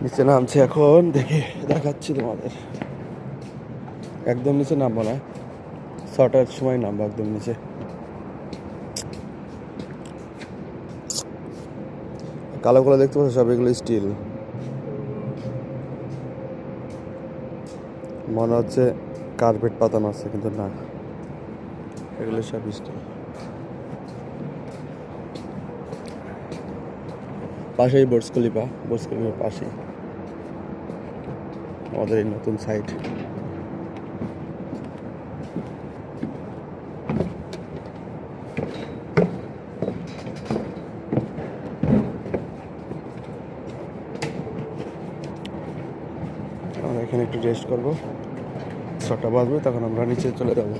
নিচে নামছে এখন, দেখে দেখাচ্ছি তোমাদের। একদম নিচে নামবো না, 6টার সময় নামবো একদম নিচে। কালো কালো দেখতে পাচ্ছ সব, এগুলো স্টিল। মনে হচ্ছে কার্পেট পাতানো আছে, কিন্তু না, এগুলো সব স্টিল। পাশেই বুর্জ খলিফা, বুর্জ খলিফার পাশেই আমাদের এই নতুন সাইট। আমরা এখানে একটু রেস্ট করবো, 6টা বাজবে, তখন আমরা নিচে চলে যাবো।